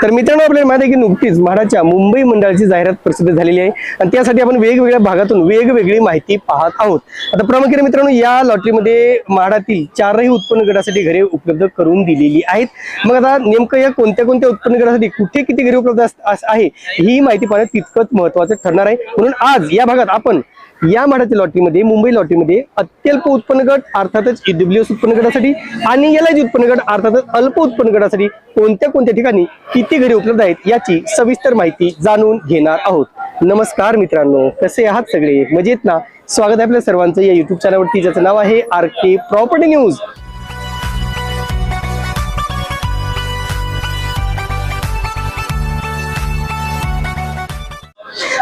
तर मित्रांनो, आपल्याला माहिती आहे की नुकतीच म्हाडाच्या मुंबई मंडळाची जाहिरात प्रसिद्ध झालेली आहे आणि त्यासाठी आपण वेगवेगळ्या भागातून वेगवेगळी माहिती पाहत आहोत। आता प्रामुख्याने मित्रांनो, या लॉटरीमध्ये म्हाडातील 4ही उत्पन्न गटासाठी घरे उपलब्ध करून दिलेली आहेत। मग आता नेमकं या कोणत्या कोणत्या उत्पन्न गटासाठी कुठे किती घरे उपलब्ध आहे ही माहिती पाहणं तितकंच महत्त्वाचं ठरणार आहे। म्हणून आज या भागात आपण या म्हाडाच्या लॉटरीमध्ये, मुंबई लॉटरीमध्ये अत्यल्प उत्पन्न गट अर्थातच ईडब्ल्यूएस उत्पन्न गटासाठी आणि एलआयजी उत्पन्न गट अर्थातच अल्प उत्पन्न गटासाठी कोणत्या कोणत्या ठिकाणी किती घरे उपलब्ध आहेत याची सविस्तर माहिती जाणून घेणार आहोत। नमस्कार मित्रांनो, कसे आहात सगळे? मजेत ना? स्वागत आहे आपल्या सर्वांचं या युट्यूब चॅनलवरती, ज्याचं नाव आहे आरके प्रॉपर्टी न्यूज।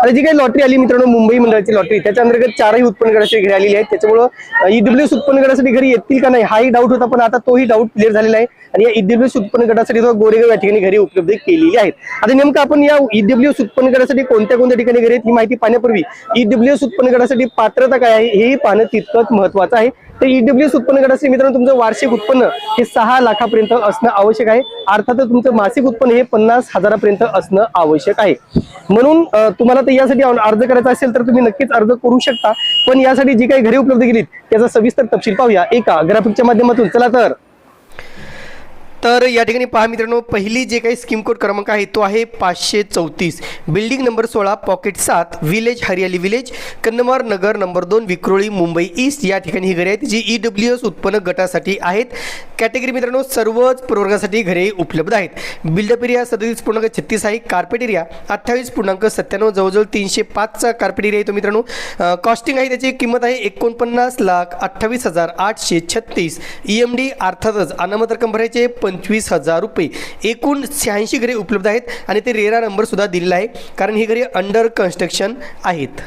आणि जी काही लॉटरी आली मित्रांनो, मुंबई मंडळाची लॉटरी, त्याच्या अंतर्गत 4ही उत्पन्न गटासाठी घरे आलेली आहेत। त्याच्यामुळे ईडब्ल्यूएस उत्पन्न गटासाठी घरी येतील का नाही हाही डाऊट होता, पण आता तोही डाऊट क्लिअर झालेला आहे आणि या ईडब्ल्यूएस उत्पन्न गटासाठी गोरेगाव या ठिकाणी घरे उपलब्ध केलेली आहेत। आता नेमकं आपण या ईडब्ल्यूएस उत्पन्न गटासाठी कोणत्या कोणत्या ठिकाणी घरे आहेत ही माहिती पाहण्यापूर्वी ईडब्ल्यूएस उत्पन्न गटासाठी पात्रता काय आहे हेही पाहणं तितकंच महत्त्वाचं आहे। तर ईडब्ल्यूएस उत्पन्न गटासाठी मित्रांनो, तुमचं वार्षिक उत्पन्न हे 6 लाखापर्यंत असणं आवश्यक आहे। अर्थातच तुमचं मासिक उत्पन्न हे 50,000पर्यंत असणं आवश्यक आहे। म्हणून तुम्हाला तर यासाठी अर्ज करायचा असेल तर तुम्ही नक्कीच अर्ज करू शकता, पण यासाठी जी काही घरे उपलब्ध केलीत त्याचा सविस्तर तपशील पाहूया एका ग्राफिकच्या माध्यमातून। चला तर या ठिकाणी पहा मित्रांनो, पहिली जे काही स्कीम कोड क्रमांक आहे तो आहे 534, बिल्डिंग नंबर 16, पॉकेट 7, विलेज हरियाली village, कन्नमार Nagar number 2, Vikhroli, Mumbai east या ठिकाणी ही घरे आहेत जी ईडब्ल्यूएस उत्पन्न गटासाठी आहेत। कॅटेगरी मित्रांनो, सर्वच प्रवर्गासाठी घरे उपलब्ध आहेत। बिल्डअप एरिया 37.36 आहे, कार्पेट एरिया 28.97, जवळजवळ 305चा कार्पेट एरिया येतो मित्रांनो। कॉस्टिंग आहे, त्याची किंमत आहे 49,28,836। EMD अर्थातच अनामत रक्कम भरायचे 25,000 रुपये। एकूण 86 घरे उपलब्ध आहेत आणि ते रेरा नंबर सुद्धा दिलेला आहे, कारण ही घरे अंडर कन्स्ट्रक्शन आहेत।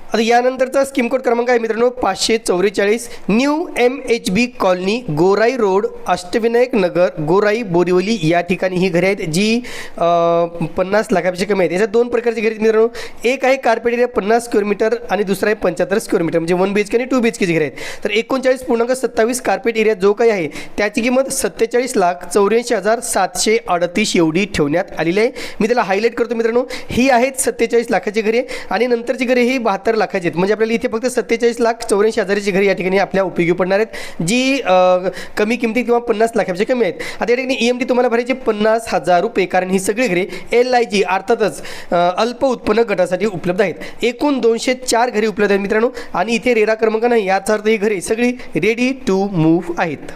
आता यानंतरचा स्कीम कोड क्रमांक आहे मित्रांनो 544, न्यू MHB कॉलनी, गोराई रोड, अष्टविनायक नगर, गोराई बोरिवली या ठिकाणी ही घरे आहेत जी 50 लाखापेक्षा कमी आहेत। याच्यात दोन प्रकारची घरे आहेत मित्रांनो, एक आहे कार्पेट एरिया 50 स्क्वेअर मीटर आणि दुसरा आहे 75 स्क्वेअर मीटर, म्हणजे 1 BHK आणि 2 BHK ची घरे आहेत। तर 39.27 कार्पेट एरिया जो काही आहे त्याची किंमत 47,84,738 एवढी ठेवण्यात आलेली आहे। मी त्याला हायलाईट करतो मित्रांनो, ही आहेत 47 लाखाची घरे आणि नंतरची घरे ही 72 लाखाची आहेत, म्हणजे आपल्याला इथे फक्त 47,84,000ची घरे या ठिकाणी आपल्या उपयोगी पडणार आहेत जी कमी किमतीत किंवा 50 लाखापेक्षा कमी आहेत। आता या ठिकाणी EMD तुम्हाला भरायचे 50,000 रुपये, कारण ही सगळी घरे LIG अर्थातच अल्प उत्पन्न गटासाठी उपलब्ध आहेत। एकूण 204 घरे उपलब्ध आहेत मित्रांनो आणि इथे रेरा क्रमांक नाही, याचा अर्थ ही घरे सगळी रेडी टू मूव्ह आहेत।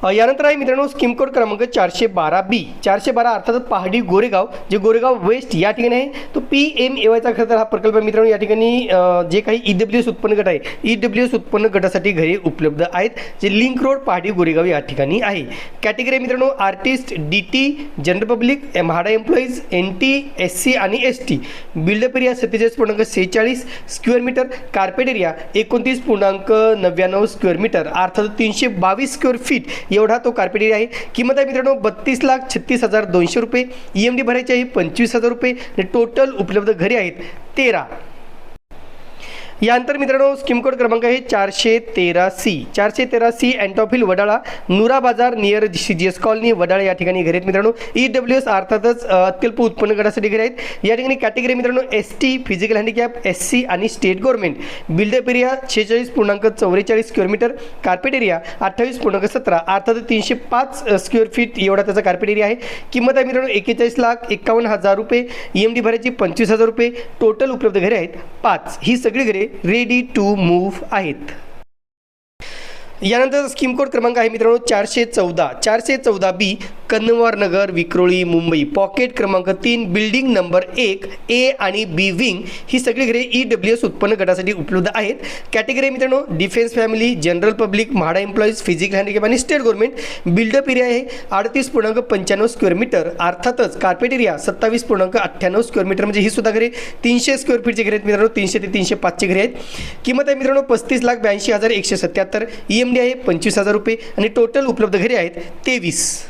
यानंतर आहे मित्रांनो स्कीम कोड क्रमांक 412B, 412 अर्थात पहाडी गोरेगाव, जे गोरेगाव वेस्ट या ठिकाणी आहे तो PMAYचा खरं तर हा प्रकल्प आहे मित्रांनो। या ठिकाणी जे काही ईडब्ल्यूएस उत्पन्न गट आहे, ईडब्ल्यूएस उत्पन्न गटासाठी घरे उपलब्ध आहेत जे लिंक रोड पहाडी गोरेगाव या ठिकाणी आहे। कॅटेगरी मित्रांनो, artist, DT, general public, MHADA employees, NT, SC आणि ST। Buildup area 47.46 square metre, carpet area 29.99 square metre अर्थात 322 स्क्वेअर फीट एवढा तो कार्पेट एरिया आहे। किंमत आहे मित्रांनो 32,36,200 रुपये। EMD भरायचे आहे 25,000 रुपये आणि टोटल उपलब्ध घरे आहेत 13। यानंतर मित्रांनो स्कीम कोड क्रमांक आहे 413C, 413C अँटॉफिल वडाळा, नुरा बाजार नियर CGS कॉलनी वडाळा या ठिकाणी घरे आहेत मित्रांनो। EWS अर्थातच अत्यल्प उत्पन्न गटासाठी घरे आहेत। या ठिकाणी कॅटेगरी मित्रांनो ST, फिजिकल हँडिकॅप, SC आणि state government. Buildup area 46.44 square metre, carpet area 28.17 अर्थात 305 स्क्वेअर फीट एवढा त्याचा कार्पेट एरिया आहे। किंमत आहे मित्रांनो 41,51,000 रुपये। EMD भरायची 25,000 रुपये। टोटल उपलब्ध घरे आहेत 5। ही सगळी घरे रेडी टू मूव्ह आहेत। यानंतर स्कीम कोड क्रमांक आहे मित्रांनो 414B, कन्नमार नगर, विक्रोळी, मुंबई, पॉकेट क्रमांक 3, बिल्डिंग नंबर 1, A आणि B विंग ही सगळी घरे EWS उत्पन्न गटासाठी उपलब्ध आहेत। कॅटेगरी मित्रांनो defence family, general public, MHADA employees, physical handicap आणि स्टेट गव्हर्नमेंट। बिल्डअप एरिया आहे 38.95 स्क्वेअर मीटर अर्थातच कार्पेट एरिया 27.98 स्क्वेअर मीटर, म्हणजे ही सुद्धा घरे 300 स्क्वेअर फीटची घरे आहेत मित्रांनो, 300 ते 305ची घरे आहेत। किंमत आहे मित्रांनो 35,82,177। EMD आहे 25,000 रुपये आणि टोटल उपलब्ध घरे आहेत 23।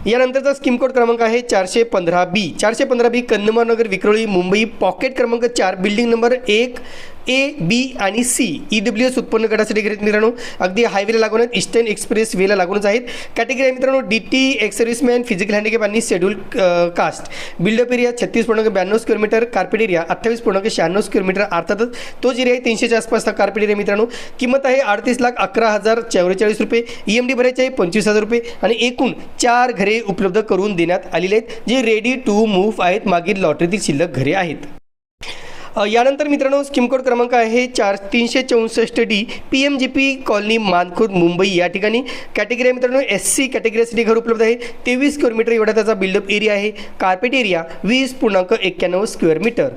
यानंतरचा स्कीम कोड क्रमांक आहे 415B, 415B, कन्नमार नगर, विक्रोळी, मुंबई, पॉकेट क्रमांक 4, बिल्डिंग नंबर 1, ए, बी आणि सी EWS उत्पन्न गटासाठी घर आहेत मित्रांनो. अगदी हायवेला लागून आहेत, ईस्टर्न एक्सप्रेस वेला लागूनच आहेत. कॅटेगरी आहे मित्रांनो DT, ex serviceman, physical handicap आणि schedule caste. Buildup area 36.92 square metre, carpet area 28.96 square metre. अर्थातच तोच एरिया आहे 300च्या आसपास कार्पेट एरिया मित्रांनो. किंमत आहे 38,11,044 रुपये. EMD भरायचे आहे 25,000 रुपये आणि एकूण 4 घरे उपलब्ध करून देण्यात आलेली आहेत, जे रेडी टू मूव्ह आहेत. मागील लॉटरीतील शिल्लक घरे आहेत. यानंतर मित्रांनो स्कीम कोड क्रमांक आहे 364D PMGP colony Mankhurd Mumbai. या ठिकाणी कॅटेगरी आहे मित्रांनो SC कॅटेगरीसाठी घर उपलब्ध आहे. 23 स्क्वेअर मीटर एवढा त्याचा बिल्डअप एरिया आहे. Carpet area 20.91 square metre.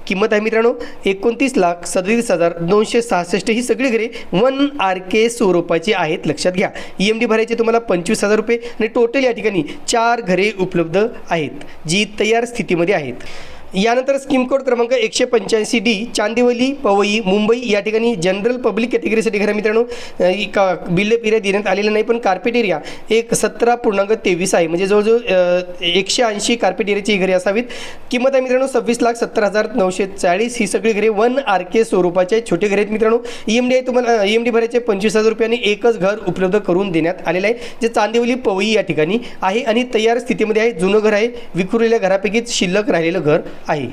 किंमत आहे मित्रांनो 29,37,266. ही सगळी घरे 1 RK स्वरूपाची आहेत, लक्षात घ्या. EMD भरायचे तुम्हाला 25,000 रुपये आणि टोटल या ठिकाणी 4 घरे उपलब्ध आहेत, जी तयार स्थितीमध्ये आहेत. यानंतर स्कीम कोड क्रमांक 185D चांदिवली पवई मुंबई. या ठिकाणी जनरल पब्लिक कॅटेगरीसाठी घर मित्रांनो बिल्डअप एरिया देण्यात आलेला नाही, पण कार्पेट एरिया एक 17.23 आहे, म्हणजे जवळजवळ 180 कार्पेट एरियाची घरे असावीत. किंमत आहे मित्रांनो 26,70,940. ही सगळी घरे 1 RK स्वरूपाचे छोटे घरे आहेत मित्रांनो. EMD आहे तुम्हाला EMD भरायचे 25,000 रुपये आणि एकच घर उपलब्ध करून देण्यात आलेलं आहे, जे चांदिवली पवई या ठिकाणी आहे आणि तयार स्थितीमध्ये आहे. जुनं घर आहे, विखुरलेल्या घरापैकीच शिल्लक राहिलेलं घर आहे.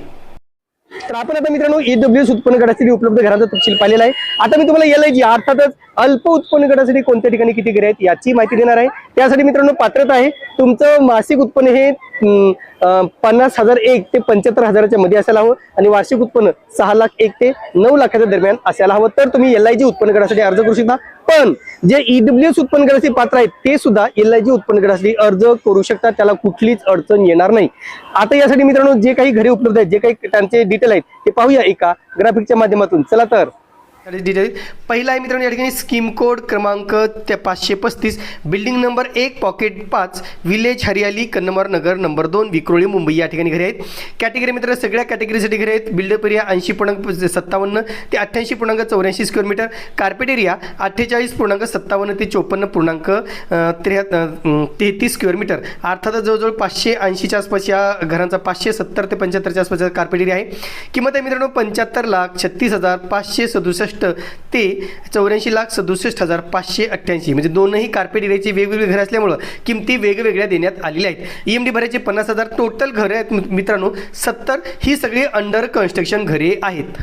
तर आपण आता मित्रांनो EWS उत्पन्न गटासाठी उपलब्ध घरांचा तपशील पाहिलेला आहे. आता मी तुम्हाला LIG अर्थातच अल्प उत्पन्न गटासाठी कोणत्या ठिकाणी किती घरे आहेत याची माहिती देणार आहे. त्यासाठी मित्रांनो पात्रता आहे तुमचं मासिक उत्पन्न हे 50,001 ते 75,000च्या मध्ये असायला हवं आणि वार्षिक उत्पन्न 6,01,000 ते 9,00,000च्या दरम्यान असायला हवं, तर तुम्ही LIG उत्पन्न गटासाठी अर्ज करू शकता. पण जे EWS उत्पन्न गटासाठी पात्र आहेत ते सुद्धा LIG उत्पन्न गटासाठी अर्ज करू शकतात, त्याला कुठलीच अडचण येणार नाही. आता यासाठी मित्रांनो जे काही घरे उपलब्ध आहेत, जे काही त्यांचे डिटेल आहेत ते पाहूया एका ग्राफिकच्या माध्यमातून. चला तर डिटेल पहिला आहे मित्रांनो या ठिकाणी स्कीम कोड क्रमांक 535 बिल्डिंग नंबर 1 पॉकेट 5 विलेज हरियाली कन्नमवार नगर नंबर 2 विक्रोळी मुंबई. या ठिकाणी घरे आहेत. कॅटेगरी मित्रांनो सगळ्या कॅटेगरीसाठी घरे आहेत. बिल्डअप एरिया 80.57 ते 88.84 स्क्वेअर मीटर. कार्पेट एरिया 48.57 ते 54.33 स्क्वेअर मीटर. अर्थातच जवळजवळ 580च्या आसपास या घरांचा 570 ते 75च्या आसपासचा कार्पेट एरिया आहे. किंमत आहे मित्रांनो 75,36,567 ते 84,67,588. म्हणजे दोनही कार्पेट एरियाची वेगवेगळी घरे असल्यामुळं किमती वेगवेगळ्या देण्यात आलेल्या आहेत. EMD भरायचे 50,000. टोटल घरे आहेत मित्रांनो 70. ही सगळी अंडर कन्स्ट्रक्शन घरे आहेत.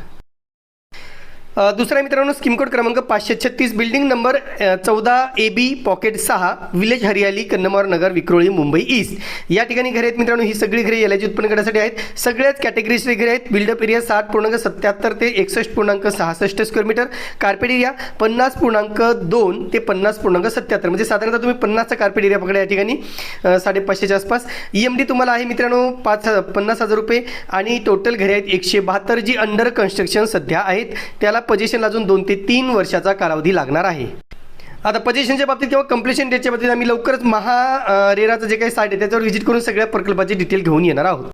दुसरा मित्रांनो स्कीम कोड क्रमांक 536 building number 14 AB pocket 6 village हरियाली कन्नमवार नगर विक्रोळी मुंबई ईस्ट. या ठिकाणी घरे आहेत मित्रांनो. ही सगळी घरे LIG उत्पन्न गटासाठी आहेत. सगळ्याच कॅटेगरीचे घरे आहेत. बिल्डअप एरिया 60.77 ते 61.66 स्क्वेअर मीटर. कार्पेट एरिया 50.2 ते 50.77 म्हणजे साधारणतः तुम्ही 50चा कार्पेट एरिया पकडा या ठिकाणी 550च्या आसपास. EMD तुम्हाला आहे मित्रांनो 50,000 रुपये आणि टोटल घरे आहेत 172 जी अंडर कन्स्ट्रक्शन सध्या आहेत. त्याला पोझिशनला अजून 2 ते 3 वर्षाचा कालावधी लागणार आहे. आता पोझिशनच्या बाबतीत किंवा कंप्लीशन डेटच्या बाबतीत आम्ही लवकरच रेराचं जे काही साईट आहे त्याच्यावर व्हिजिट करून सगळ्या प्रकल्पाची डिटेल घेऊन येणार आहोत.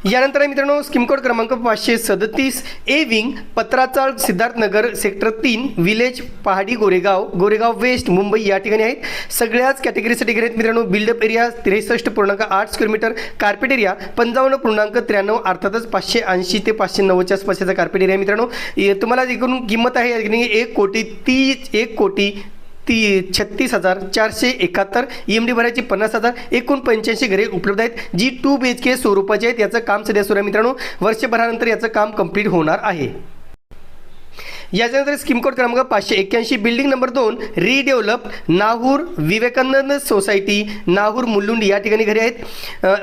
यानंतर मित्रांनो स्कीम कोड क्रमांक 537 A wing Patrachawl Siddharthnagar sector 3 village पहाडी गोरेगाव वेस्ट मुंबई. या ठिकाणी आहेत. सगळ्याच कॅटेगरीसाठी घरे आहेत मित्रांनो. Built up area 63.8 square metre. Carpet area 55.93 अर्थातच 580 ते 590च्या आसपासचा कार्पेट एरिया मित्रांनो. तुम्हाला एकूण किंमत आहे 1,36,471. EMD भरायची 50,000. एकूण 85 घरे उपलब्ध आहेत, जी 2 BHK स्वरूपाची आहेत. याचं काम सध्या सुरू आहे मित्रांनो. वर्षभरानंतर याचं काम कंप्लीट होणार आहे. याच्यानंतर स्कीम कोड क्रमांक 581 building number 2 redevelop Nahur Vivekanand society Nahur Mulund. या ठिकाणी घरे आहेत.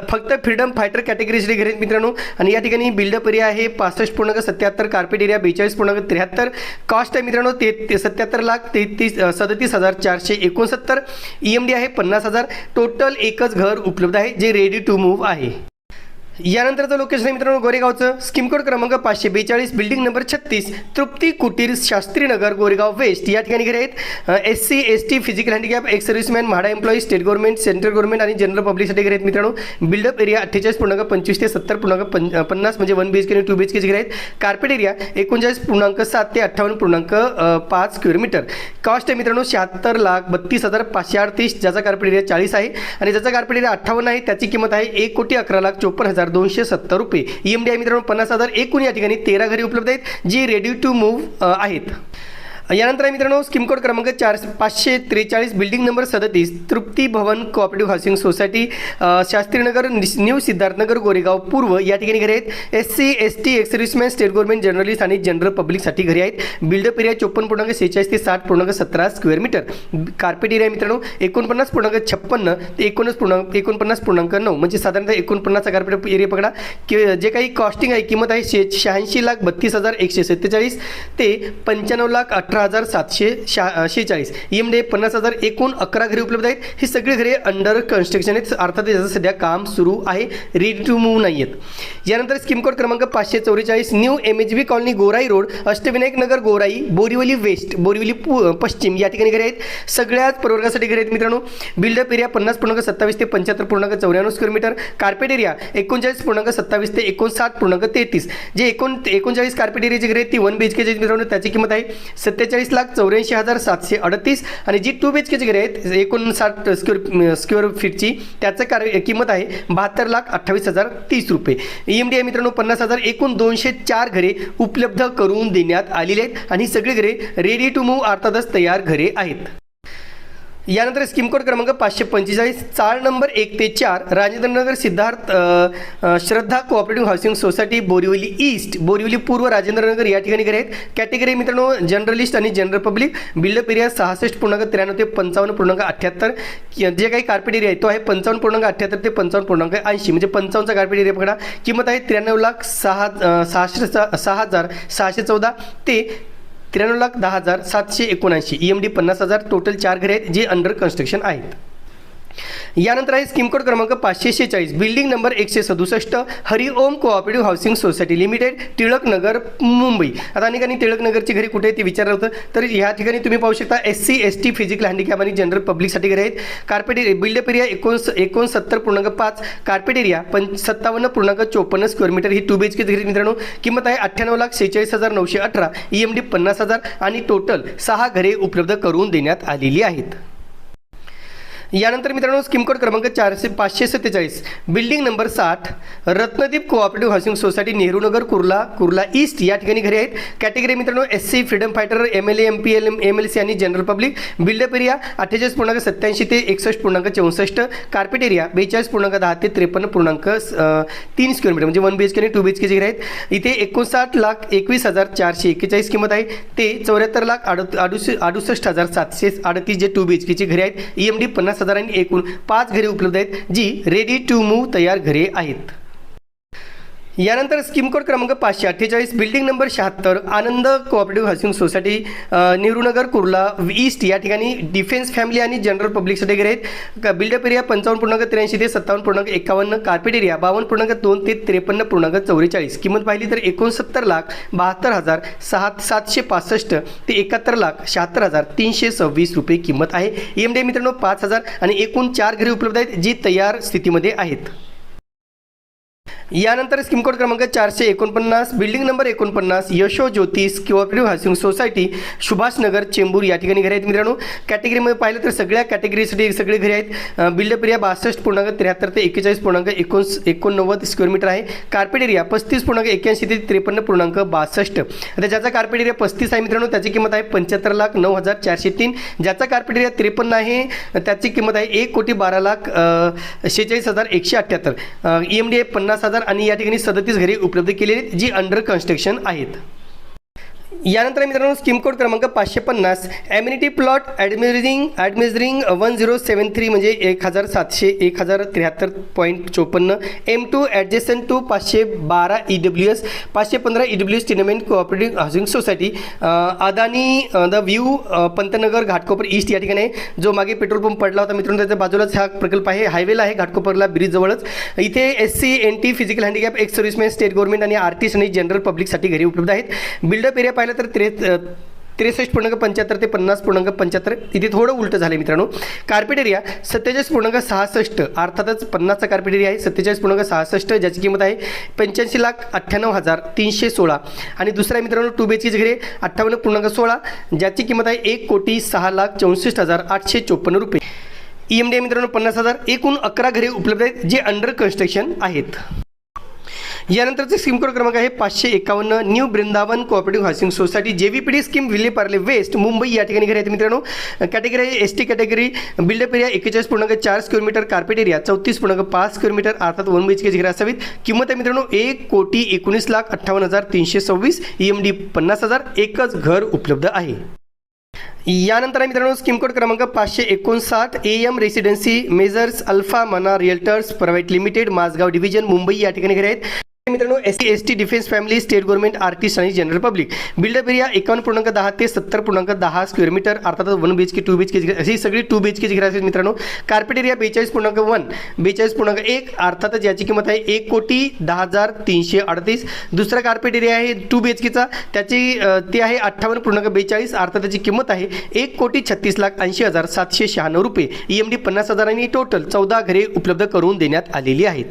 फक्त फ्रीडम फायटर कॅटेगरीचे घरे आहेत मित्रांनो. आणि या ठिकाणी बिल्डअप एरिया आहे 65.77. Carpet area 42.73. कॉस्ट आहे मित्रांनो 77,37,469. EMD आहे 50,000. टोटल एकच घर उपलब्ध आहे, जे रेडी टू मूव्ह आहे. यानंतरचं लोकेशन आहे मित्रांनो गोरेगावचं. स्कीम कोड क्रमांक 542 बिल्डिंग नंबर 36 तृप्ती कुटीर शास्त्रीनगर गोरेगाव वेस्ट. या ठिकाणी घरे आहेत. SC ST physical handicap ex serviceman MHADA employee state government central government आणि जनरल पब्लिकसाठी घरे आहेत मित्रांनो. बिल्डअप एरिया 48.25 ते 70.50 म्हणजे 1 BHK आणि 2 BHK घरे आहेत. कार्पेट एरिया 39.7 ते 58.5 स्क्वेअर मीटर. कॉस्ट आहे मित्रांनो 76,32,538. ज्याचा कार्पेट एरिया 40 आहे आणि ज्याचा कार्पेट एरिया 58 आहे त्याची किंमत आहे 1,11,54,000 ₹50,270. EMD आहे मित्रांनो 50,000. एकूण या ठिकाणी 13 घरे उपलब्ध आहेत जी रेडी टू मूव्ह आहेत. यानंतर आहे मित्रांनो स्कीम कोड क्रमांक 543 building number 37 Trupti Bhavan cooperative housing society Shastrinagar new Siddharthnagar Goregaon पूर्व या ठिकाणी घरे आहेत. SC ST ex serviceman state government journalist आणि जनरल पब्लिकसाठी घरे आहेत. बिल्डअप एरिया 54.46 ते 60.17 स्क्वेअर मीटर. कार्पेट एरिया मित्रांनो 49.56 ते 49.9 म्हणजे साधारणतः 49चा कार्पेट एरिया पकडा. जे काही कॉस्टिंग आहे किंमत आहे 86,32,147 ते 95,18,746. EMD 50,000. एकूण 11 घरे उपलब्ध आहेत. ही सगळी घरे अंडर कन्स्ट्रक्शन आहेत. अर्थात याचं सध्या काम सुरू आहे, रेडी टू मूव्ह नाही आहेत. यानंतर स्कीम कोड क्रमांक 544 न्यू MHB कॉलनी गोराई रोड अष्टविनायक नगर गोराई बोरिवली वेस्ट बोरिवली पश्चिम या ठिकाणी घरे आहेत. सगळ्याच प्रवर्गासाठी घरे आहेत मित्रांनो. बिल्डअप एरिया 50.27 ते 75.94 स्क्वेअर मीटर. कार्पेट एरिया 39.27 ते 59.33. जे 39 कार्पेट एरियाची घरे आहेत ती 1 BHK मित्रांनो त्याची किंमत आहे 47,84,738 आणि जी 2 BHK घरे आहेत 59 स्क्वेअर फीटची त्याचं किंमत आहे 72,28,030 रुपये. EMD आहे मित्रांनो 50,000. एकूण 204 घरे उपलब्ध करून देण्यात आलेली आहेत आणि ही सगळी घरे रेडी टू मूव्ह अर्थातच तयार घरे आहेत. यानंतर स्कीम कोड क्रमांक 545 चाळ नंबर 1 ते 4 Rajendranagar Siddharth Shraddha cooperative housing society Borivali east Borivali पूर्व राजेंद्रनगर या ठिकाणी घरे आहेत. कॅटेगरी मित्रांनो जनरलिस्ट आणि जनरल पब्लिक. बिल्डअप एरिया 66.93 ते 55.78. जे काही कार्पेट एरिया आहे तो आहे 55.78 ते 55.80 म्हणजे 55चा कार्पेट एरिया पकडा. किंमत आहे 93,06,614 ते 93,10,779. EMD 50,000. टोटल 4 घरे आहेत जे अंडर कन्स्ट्रक्शन आहेत. यानंतर आहे स्कीम कोड क्रमांक 546 building number 167 Hariom cooperative housing society limited Tilak Nagar Mumbai. आता अनेकांनी टिळक नगरची घरे कुठे ते विचारलं होतं तर या ठिकाणी तुम्ही पाहू शकता SC ST फिजिकल हँडिकॅप आणि जनरल पब्लिकसाठी घरे आहेत. Carpet buildup area 69.5 carpet area 57.54 square metre. ही 2 BHK घरे मित्रांनो. किंमत आहे 98,46,918. EMD 50,000 आणि टोटल 6 घरे उपलब्ध करून देण्यात आलेली आहेत. यानंतर मित्रांनो स्कीम कोड क्रमांक 547 building number 60 Ratnadeep cooperative housing society Nehrunagar Kurla east या ठिकाणी घरे आहेत. कॅटेगरी मित्रांनो SC freedom fighter MLA MPL MLC आणि जनरल पब्लिक. बिल्डअप एरिया 48.87 ते 61.64. कार्पेट एरिया 42.10 ते 53.3 स्क्वेअर मीटर म्हणजे 1 BHK आणि 2 BHK घरे आहेत. इथे 59,21,441 किंमत आहे ते 74,68,738 जे 2 BHK घरे आहेत. EMD 50,000 आणि एकूण 5 घरे उपलब्ध आहेत जी रेडी टू मूव्ह तयार घरे आहेत. यानंतर स्कीम कोड क्रमांक 548 building number 76 Anand cooperative housing society Nehrunagar Kurla east या ठिकाणी डिफेन्स फॅमिली आणि जनरल पब्लिकसाठी घरे आहेत. बिल्डअप एरिया 55.83 ते 57.51. कार्पेट एरिया 52.2 ते 53.44. किंमत पाहिली तर 69,72,765 ते 71,76,326 रुपये किंमत आहे. EMD मित्रांनो 5,000 आणि एकूण 4 घरे उपलब्ध आहेत जी तयार स्थितीमध्ये आहेत. यानंतर स्कीम कोड क्रमांक 449 बिल्डिंग नंबर 49 यशो ज्योतिष cooperative housing society Subhashnagar Chembur या ठिकाणी घरे आहेत मित्रांनो. कॅटेगरीमध्ये पाहिलं तर सगळ्या कॅटेगरीसाठी सगळे घरे आहेत. बिल्डअप एरिया 62.73 ते 41.89 स्क्वेअर मीटर आहे. कार्पेट एरिया 35.81 ते 53.62. आता ज्याचा कार्पेट एरिया 35 आहे मित्रांनो त्याची किंमत आहे 75,09,403. ज्याचा कार्पेट एरिया 53 आहे त्याची किंमत आहे 1,46,46,178. EMD 50,000 आणि या ठिकाणी 37 घरे उपलब्ध केलेली आहेत जी अंडर कन्स्ट्रक्शन आहेत. यानंतर मित्रांनो स्कीम कोड क्रमांक 550 एम्युनिटी प्लॉट ॲडमिझरिंग 1073 म्हणजे 1,700 M2 adjacent to 512 EWS 515 EWS tenement cooperative housing society Adani the view Pantnagar Ghatkopar east या ठिकाणी जो मागे पेट्रोल पंप पडला होता मित्रांनो त्याच्या बाजूलाच हा प्रकल्प आहे. हायवेला आहे घाटकोपरला ब्रिज जवळच. इथे SC NT physical handicap x serviceman state government आणि आर्टिस्ट आणि जनरल पब्लिकसाठी घरे उपलब्ध आहेत. बिल्डअप एरिया पाहिलं तर 63.75 ते 50.75. इथे थोडं उलटं झालं मित्रांनो. कार्पेट एरिया 47.66 अर्थातच 50चा कार्पेट एरिया आहे 47.66 ज्याची किंमत आहे 85,98,316. आणि दुसरा मित्रांनो 2 BHK घरे 58.16 ज्याची किंमत आहे 1,06,64,854 रुपये. EMD मित्रांनो 50,000. एकूण 11 घरे उपलब्ध आहेत जे अंडर कन्स्ट्रक्शन आहेत. यानंतरचा स्कीम कोड क्रमांक आहे 551 new Vrindavan cooperative housing society JVPD scheme Vile Parle west Mumbai या ठिकाणी घरे आहेत मित्रांनो. कॅटेगरी आहे ST category. Buildup area 41.4 square metre. Carpet area 34.5 square metre अर्थात 1 BHK घरे असावीत. किंमत आहे मित्रांनो 1,19,58,326. EMD 50,000. एकच घर उपलब्ध आहे. यानंतर आहे मित्रांनो स्कीम कोड क्रमांक 559 AM रेसिडेन्सी मेजर्स अल्फा मना realtors private limited Mazgaon division Mumbai या ठिकाणी घरे आहेत मित्रांनो. ST defence family state government artist आणि जनरल पब्लिक. बिल्डअप एरिया 51.10 ते 70.10 स्क्वेअर मीटर अर्थात 1 BHK 2 BHK अशी सगळी 2 BHK घरे असतील मित्रांनो. कार्पेट एरिया 42.1 42.1 अर्थात ज्याची किंमत आहे 1,10,338. दुसरा कार्पेट एरिया आहे 2 BHKचा त्याची ती आहे 58.42 अर्थात त्याची किंमत आहे 1,36,80,796 रुपये. EMD 50,000 आणि टोटल 14 घरे उपलब्ध करून देण्यात आलेली आहेत.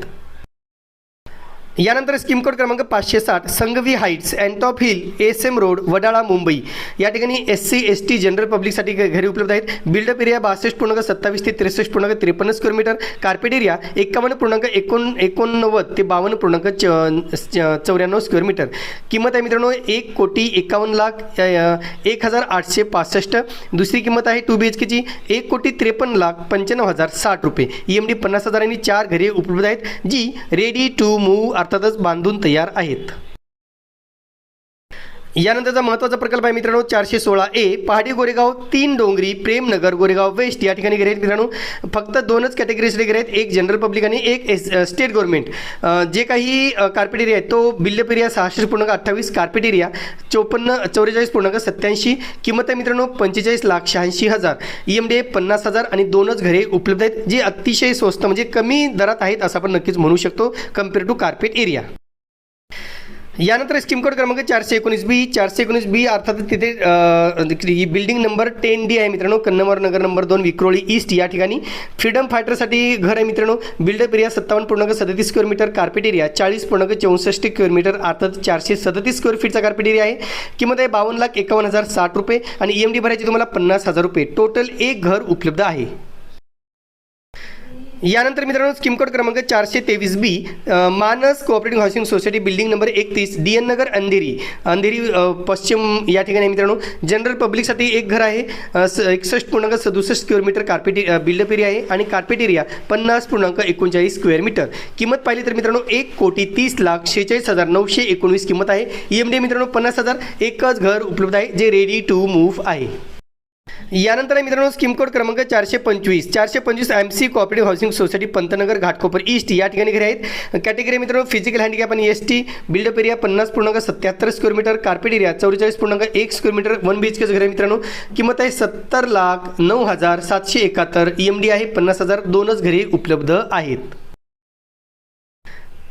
यानंतर स्कीम कोड क्रमांक 560 Sanghvi heights Antop Hill SM road Wadala Mumbai या ठिकाणी SC ST जनरल पब्लिकसाठी घरे उपलब्ध आहेत. बिल्डअप एरिया 62.27 ते 63.53 स्क्वेअर मीटर. कार्पेट एरिया 51.89 ते 52.94 स्क्वेअर मीटर. किंमत आहे मित्रांनो 1,51,01,865. दुसरी किंमत आहे 2 BHKची 1,53,95,060 रुपये. EMD 50,000 आणि 4 घरे उपलब्ध आहेत जी रेडी टू मूव्ह अर्थातच बांधून तयार आहेत. यानंतरचा महत्त्वाचा प्रकल्प आहे मित्रांनो 416A पहाडी गोरेगाव 3 डोंगरी प्रेमनगर गोरेगाव वेस्ट या ठिकाणी घरे आहेत मित्रांनो. फक्त 2च कॅटेगरीसाठी घरे आहेत, एक जनरल पब्लिक आणि एक स्टेट गव्हर्नमेंट. जे काही कार्पेट एरिया आहे तो बिल्डअप एरिया 66.28 कार्पेट एरिया 44.87. किंमत आहे मित्रांनो 45,86,000. EMD 50,000 आणि 2च घरे उपलब्ध आहेत जी अतिशय स्वस्त म्हणजे कमी दरात आहेत असं आपण नक्कीच म्हणू शकतो कम्पेअर टू कार्पेट एरिया. यानंतर स्कीम कोड क्रमांक 419B अर्थात तिथे बिल्डिंग नंबर 10D आहे मित्रांनो. कन्नमवार नगर नंबर 2 विक्रोळी ईस्ट या ठिकाणी फ्रीडम फायटरसाठी घर आहे मित्रांनो. Built up area 57.37 square metre. Carpet area 40.64 square metre अर्थात 437 स्क्वेअर फीटचा कार्पेट एरिया आहे. किंमत आहे 52,51,060 रुपये आणि EMD भरायची तुम्हाला 50,000 रुपये. टोटल एक घर उपलब्ध आहे. यानंतर मित्रांनो स्कीम कोड क्रमांक 423B मानस cooperative housing society building number 31 DN Nagar Andheri पश्चिम या ठिकाणी मित्रांनो. जनरल पब्लिकसाठी एक घर आहे 61.67 square metre. Carpet buildup area आहे आणि कार्पेट एरिया 50.39 स्क्वेअर मीटर. किंमत पाहिली तर मित्रांनो 1,30,46,919 किंमत आहे. EMD मित्रांनो 50,000. एकच घर उपलब्ध आहे जे रेडी टू मूव्ह आहे. यानंतर आहे मित्रांनो स्कीम कोड क्रमांक 425 MC cooperative housing society Pantnagar Ghatkopar east या ठिकाणी घरे आहेत. कॅटेगरी मित्रांनो फिजिकल हँडिकॅप आणि ST. Buildup area 50.77 square metre. Carpet area 44.1 square metre. 1 BHK घर आहे मित्रांनो. किंमत आहे 70,09,771. EMD आहे 50,000. 2च घरे उपलब्ध आहेत.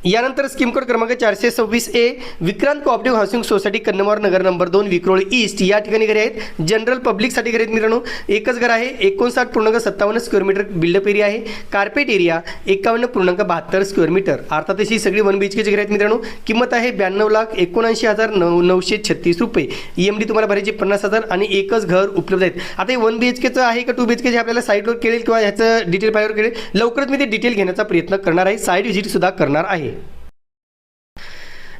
यानंतर स्कीम कोड क्रमांक 426A Vikrant cooperative housing society Kannamwar Nagar number 2 Vikhroli east या ठिकाणी घरे आहेत. जनरल पब्लिकसाठी घरे आहेत मित्रांनो. एकच घर आहे 59.57 स्क्वेअर मीटर. बिल्डअप एरिया आहे. कार्पेट एरिया 51.72 स्क्वेअर मीटर अर्थात अशी सगळी 1 BHK घरे आहेत मित्रांनो. किंमत आहे 92,79,936 रुपये. EMD तुम्हाला भरायची 50,000 आणि एकच घर उपलब्ध आहेत. आता हे 1 BHKचं आहे का 2 BHK आपल्याला साईटवर कळेल किंवा ह्याचं डिटेल पाहिल्यावर कळेल. लवकरच मी ते डिटेल घेण्याचा प्रयत्न करणार आहे. साईट व्हिजिट सुद्धा करणार आहे.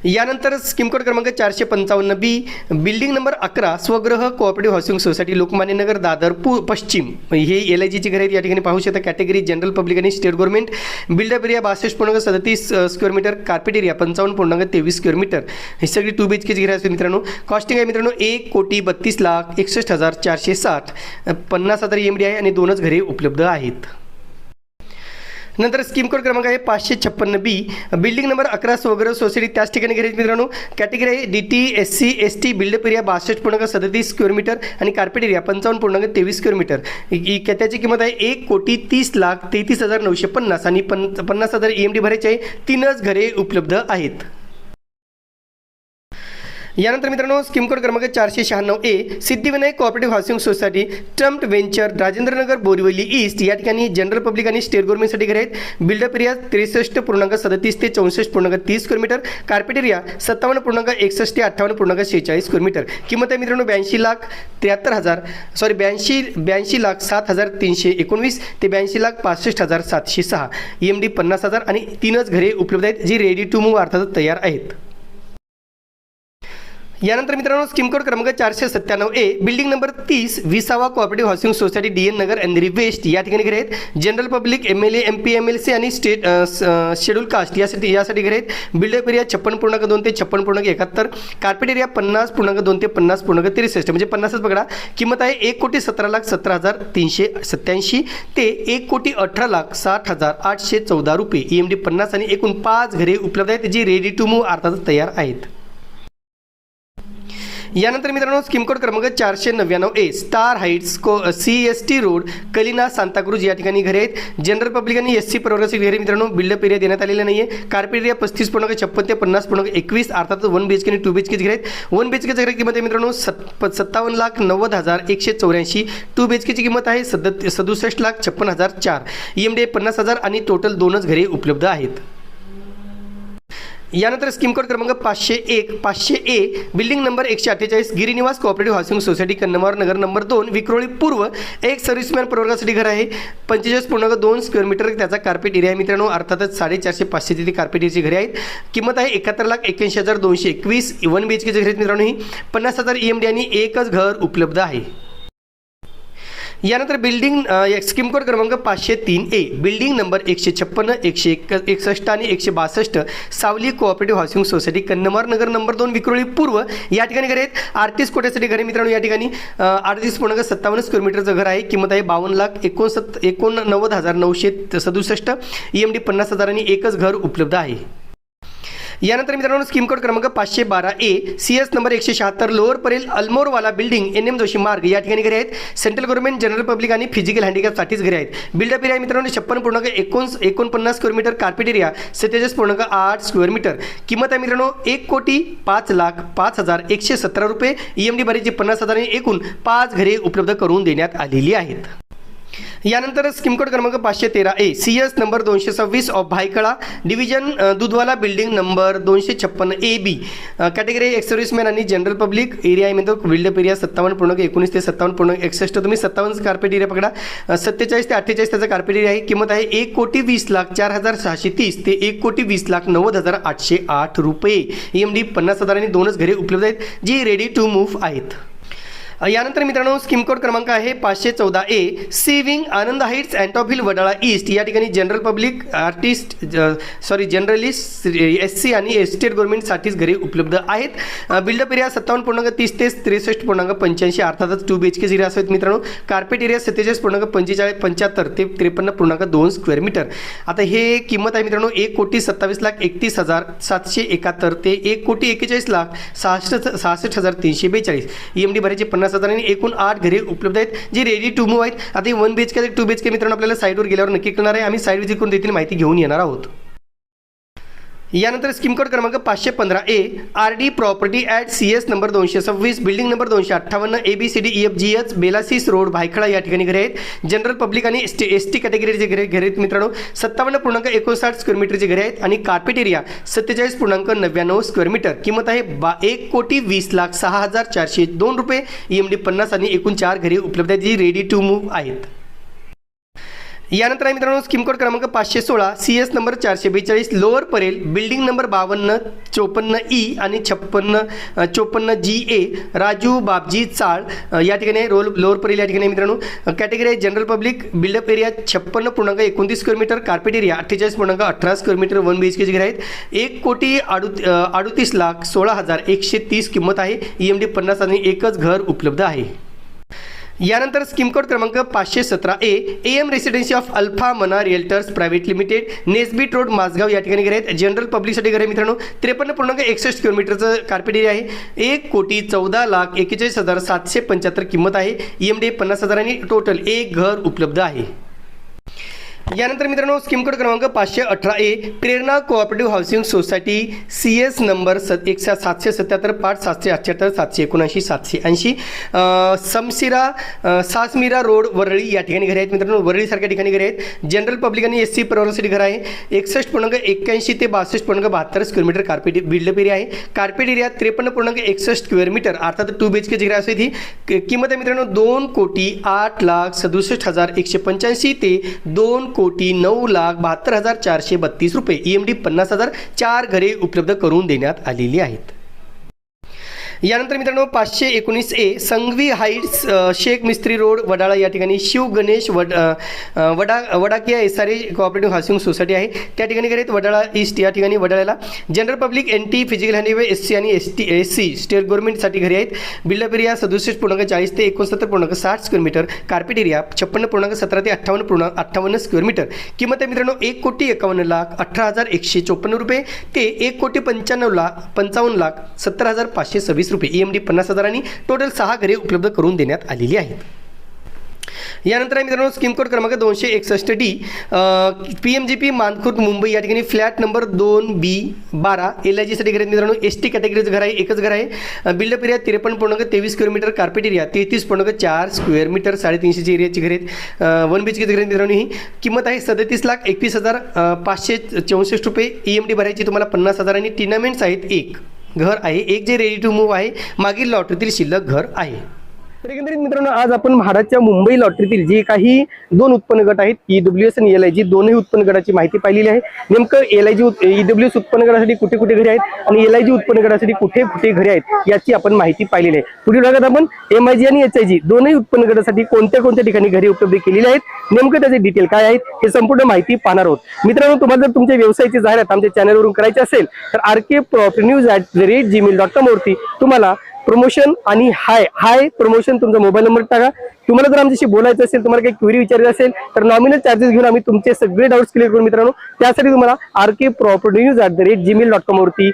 यानंतर स्कीम कोड क्रमांक 455B building number 11 Swagruh cooperative housing society Lokmanya Nagar Dadar पश्चिम हे LIGची घरे आहेत या ठिकाणी पाहू शकता. कॅटेगरी जनरल पब्लिक आणि state government. Buildup area 62.37 square metre. Carpet area 55.23 square metre. ही सगळी 2 BHK घरे असतील मित्रांनो. कॉस्टिंग आहे मित्रांनो 1,32,61,460. 50,000 EMD आहे आणि 2च घरे उपलब्ध आहेत. नंतर स्कीम कोड क्रमांक आहे 556B बिल्डिंग नंबर 11 स्वगृह सोसायटी त्याच ठिकाणी घरे आहेत मित्रांनो. कॅटेगरी आहे DT SC ST. Buildup area 62.37 square metre आणि कार्पेट एरिया 55.23 स्क्वेअर मीटर. त्याची किंमत आहे 1,30,33,950 आणि 50,000 EMD भरायची आहे. 3च घरे उपलब्ध आहेत. यानंतर मित्रांनो स्कीम कोड क्रमांक 496A Siddhivinayak cooperative housing society ट्रम्प्ट व्हेंचर राजेंद्रनगर बोरिवली ईस्ट या ठिकाणी जनरल पब्लिक आणि स्टेट गव्हर्नमेंटसाठी घरे आहेत। बिल्डअप एरिया 63.37 ते 64.30 स्क्वेअर मीटर, कार्पेट एरिया 57.61 ते 58.46 स्क्वेअर मीटर। किंमत आहे मित्रांनो 82,73,000 ते 82,65,706 EMD 50,000 आणि 3च घरे उपलब्ध आहेत जी रेडी टू मूव्ह अर्थात तयार आहेत। यानंतर मित्रांनो स्कीम कोड क्रमांक 497A बिल्डिंग नंबर 30 20वा cooperative housing society DN Nagar Andheri west या ठिकाणी घरे आहेत। General public MLA MP MLC आणि स्टेट शेड्यूल कास्ट यासाठी घरे आहेत। बिल्डअप एरिया 56.2 ते 56.71, कार्पेट एरिया 50.2 ते 50.63 म्हणजे 50च पकडा। किंमत आहे 1,17,17,387 ते 1,18,60,814 रुपये EMD 50 आणि एकूण 5 घरे उपलब्ध आहेत जी रेडी टू मूव्ह अर्थात तयार आहेत। यानंतर मित्रांनो स्कीम कोड क्रमांक 499A star heights CST road Kalina Santacruz या ठिकाणी घरे आहेत। जनरल पब्लिक आणि SC प्रवर्गाचे घरे मित्रांनो बिल्डअप एरिया देण्यात आलेला नाही आहे। कार्पेट एरिया 35.56 ते 50.21 अर्थात 1 BHK आणि 2 BHK घरे आहेत। 1 BHK ची किंमत आहे मित्रांनो 57,90,184, 2 BHK ची किंमत आहे 67,56,004 EMD 50,000 आणि टोटल 2च घरे उपलब्ध आहेत। यानंतर स्कीम कोड क्रमांक 500A building number 148 Girinivas cooperative housing society Kannamwar Nagar number 2 Vikhroli पूर्व एक सर्व्हिसमॅन प्रवर्गासाठी घर आहे। 45.2 स्क्वेअर मीटर त्याचा कार्पेट एरिया आहे मित्रांनो अर्थातच 450-500 तिथे कार्पेट एरियाची घरे आहेत। किंमत आहे 71,81,221 1 BHK ची घरे आहेत मित्रांनो ही 50,000 EMD आणि एकच घर उपलब्ध आहे। यानंतर बिल्डिंग स्कीम कोड क्रमांक 503A बिल्डिंग नंबर 156 161 आणि 162 सावली cooperative housing society Kannamwar Nagar number 2 Vikhroli पूर्व या ठिकाणी घरे आहेत। 38 कोट्यासाठी घरे मित्रांनो या ठिकाणी 38.57 स्क्वेअर मीटरचं घर आहे। किंमत आहे 52,89,967 EMD 50,000 आणि एकच घर उपलब्ध आहे। यानंतर मित्रांनो स्कीम कोड क्रमांक 512A CS number 176 Lower Parel Almorwala building NM Joshi Marg या ठिकाणी घरे आहेत। सेंट्रल गव्हर्नमेंट जनरल पब्लिक आणि फिजिकल हँडिकॅपसाठीच घरे आहेत। बिल्डअप एरिया मित्रांनो 56.49 square metre, carpet area 47.8 square metre. किंमत आहे मित्रांनो 1,05,05,117 रुपये EMD भरायची 50,000 आणि एकूण 5 घरे उपलब्ध करून देण्यात आलेली आहेत। यानंतर स्कीम कोड क्रमांक 513A CS number 226 of Byculla division Dudhwala building number 256AB category ex serviceman आणि जनरल पब्लिक एरिया आहे मित्रांनो बिल्डअप एरिया 57.19 ते 57.61 तुम्ही 57 कार्पेट एरिया पकडा 47 ते 48 त्याचा कार्पेट एरिया आहे। किंमत आहे 1,20,04,630 ते 1,20,90,808 रुपये EMD 50,000 आणि 2च घरे उपलब्ध आहेत जी रेडी टू मूव्ह आहेत। यानंतर मित्रांनो स्कीम कोड क्रमांक आहे 514A सी विंग आनंद Heights Antop hill Wadala east या ठिकाणी जनरल पब्लिक जनरलिस्ट SC आणि एस्टेट गव्हर्नमेंटसाठीच घरे उपलब्ध आहेत। बिल्डअप एरिया 57.30 ते 63.85 अर्थातच 2 BHK घरे असतात मित्रांनो। कार्पेट एरिया 47.75 ते 53.2 स्क्वेअर मीटर। आता हे किंमत आहे मित्रांनो 1,27,31,771 ते 1,41,66,342 EMD भरायचे 50,000 आणि एकूण 8 घरे उपलब्ध आहेत जी रेडी टू मूव्ह आहेत। आता 1 BHK 2 BHK मित्रांनो आपल्याला साईटवर गेल्यावर नक्की कळणार आहे। आम्ही साईट व्हिजिट करून देखील माहिती घेऊन येणार आहोत। यानंतर स्कीम कोड क्रमांक 515A RD property at CS number 226 building number 258 ABCDEFGH Bellasis road Byculla या ठिकाणी घरे आहेत। जनरल पब्लिक आणि ST कॅटेगरीचे घरे आहेत मित्रांनो 57.59 स्क्वेअर मीटरचे घरे आहेत आणि कार्पेट एरिया 47.99 स्क्वेअर मीटर। किंमत आहे 1,20,06,402 रुपये EMD 50 आणि एकूण 4 घरे उपलब्ध आहेत जी रेडी टू मूव्ह आहेत। यानंतर आहे मित्रांनो स्कीम कोड क्रमांक 516 CS number 442 lower Parel building number 52 54E आणि 54 GA राजू बाबजी चाळ या ठिकाणी लोअर परेल या ठिकाणी मित्रांनो कॅटेगरी आहे general public buildup area 56.29 square metre, carpet area 48.18 square metre, 1 BHK घरे आहेत। 1,38,16,130 किंमत आहे EMD 50 आणि एकच घर उपलब्ध आहे। यानंतर स्कीम कोड क्रमांक 517A AM residency of alpha मना realtors private limited Nesbit road Mazgaon या ठिकाणी घरे आहेत। जनरल पब्लिकसाठी घरे मित्रांनो 53.61 स्क्वेअर मीटरचं कार्पेट एरिया आहे। 1,14,41,775 किंमत आहे EMD 50,000 आणि टोटल एक घर उपलब्ध आहे। यानंतर मित्रांनो स्कीम कोड क्रमांक 518A Prerna cooperative housing society CS number 777 5 778 779 780 Sasmira road Worli या ठिकाणी घरे आहेत मित्रांनो. वरळीसारख्या ठिकाणी घरे आहेत. जनरल पब्लिक आणि SC प्रवर्गासाठी घर आहे. 61.81 ते 62.72 square metre carpet buildup area आहे. कार्पेट एरिया 53.61 स्क्वेअर मीटर अर्थात 2 BHK घरे असेल. ही किंमत आहे मित्रांनो 2,08,67,185 ते 2,09,72,432 रुपये. EMD 50,000 4 घरे उपलब्ध करून देण्यात आलेली आहेत. यानंतर मित्रांनो 519A Sanghvi heights Sheikh Mistry road Wadala या ठिकाणी Shiv Ganesh Vadakiya SRA cooperative housing society आहे. त्या ठिकाणी घरे आहेत. वडाळा ईस्ट या ठिकाणी वडाळ्याला जनरल पब्लिक NT फिजिकल हँडीवे SC आणि SC स्टेट गव्हर्नमेंटसाठी घरे आहेत. बिल्डअप एरिया 67.40 ते 69.60 स्क्वेअर मीटर. कार्पेट एरिया 56.17 ते 58.58 स्क्वेअर मीटर. किंमत आहे मित्रांनो 1,51,18,154 रुपये ते 1,55,70,526 रुपये. EMD 50,000 आणि टोटल 6 घरे उपलब्ध करून देण्यात आलेली आहेत. यानंतर आहे मित्रांनो स्कीम कोड क्रमांक 261D PMGP मानखुर्द मुंबई या ठिकाणी फ्लॅट नंबर 2B12 LIGसाठी घरे आहेत मित्रांनो. ST कॅटेगरीचं घर आहे. एकच घर आहे. Buildup area 53.23 square metre. Carpet area 33.4 square metre. 350 एरियाची घरे आहेत. 1 BHK घरे आहेत मित्रांनो. ही किंमत आहे 37,21,564 रुपये. EMD भरायची तुम्हाला 50,000 आणि टिनामेंट्स आहेत. एक घर आहे. एक जे रेडी टू मूव्ह आहे. मागील लॉटरीतील शिल्लक घर आहे. तर एकंदरीत मित्रांनो आज आपण म्हाडाच्या मुंबई लॉटरीतील जे काही 2 उत्पन्न गट आहेत EWS आणि LIG दोन्ही उत्पन्न गटाची माहिती पाहिलेली आहे. नेमकं EWS उत्पन्न गटासाठी कुठे कुठे घरे आहेत आणि LIG उत्पन्न गटासाठी कुठे कुठे घरे आहेत याची आपण माहिती पाहिलेली आहे. पुढील भागात आपण MIG आणि HIG दोन्ही उत्पन्न गटासाठी कोणत्या कोणत्या ठिकाणी घरे उपलब्ध केलेली आहेत नेमकं त्याचे डिटेल काय आहेत हे संपूर्ण माहिती पाहणार आहोत. मित्रांनो तुम्हाला जर तुमच्या व्यवसायाची जाहिरात आमच्या चॅनलवरून करायची असेल तर rkpropertynews@gmail.com वरती तुम्हाला प्रमोशन आणि हाय प्रमोशन तुमचा मोबाईल नंबर टाका. तुम्हाला जर आमच्याशी बोलायचं असेल तुम्हाला काही क्वेरी विचारायची असेल तर नॉमिनल चार्जेस घेऊन आम्ही तुमचे सगळे डाऊट्स क्लिअर करू मित्रांनो. त्यासाठी तुम्हाला rkpropertynews@gmail.com वरती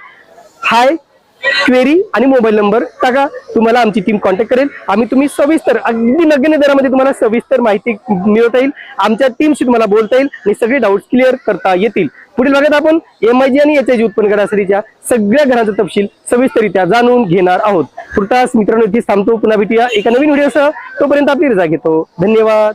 हाय क्वेरी आणि मोबाईल नंबर टाका. तुम्हाला आमची टीम कॉन्टॅक्ट करेल. तुम्ही सविस्तर अगदी नगण्य दरामध्ये तुम्हाला सविस्तर माहिती मिळवता येईल. आमच्या टीमशी तुम्हाला बोलता येईल आणि सगळे डाऊट्स क्लिअर करता येतील. पुढील भागात आपण MIG आणि HIG उत्पन्न गटासाठीच्या सगळ्या घरांचा तपशील सविस्तररित्या जाणून घेणार आहोत. तुर्तास मित्रांनो इथे थांबतो. पुन्हा भेटूया एका नवीन व्हिडिओसह. तोपर्यंत आपली रजा घेतो. धन्यवाद.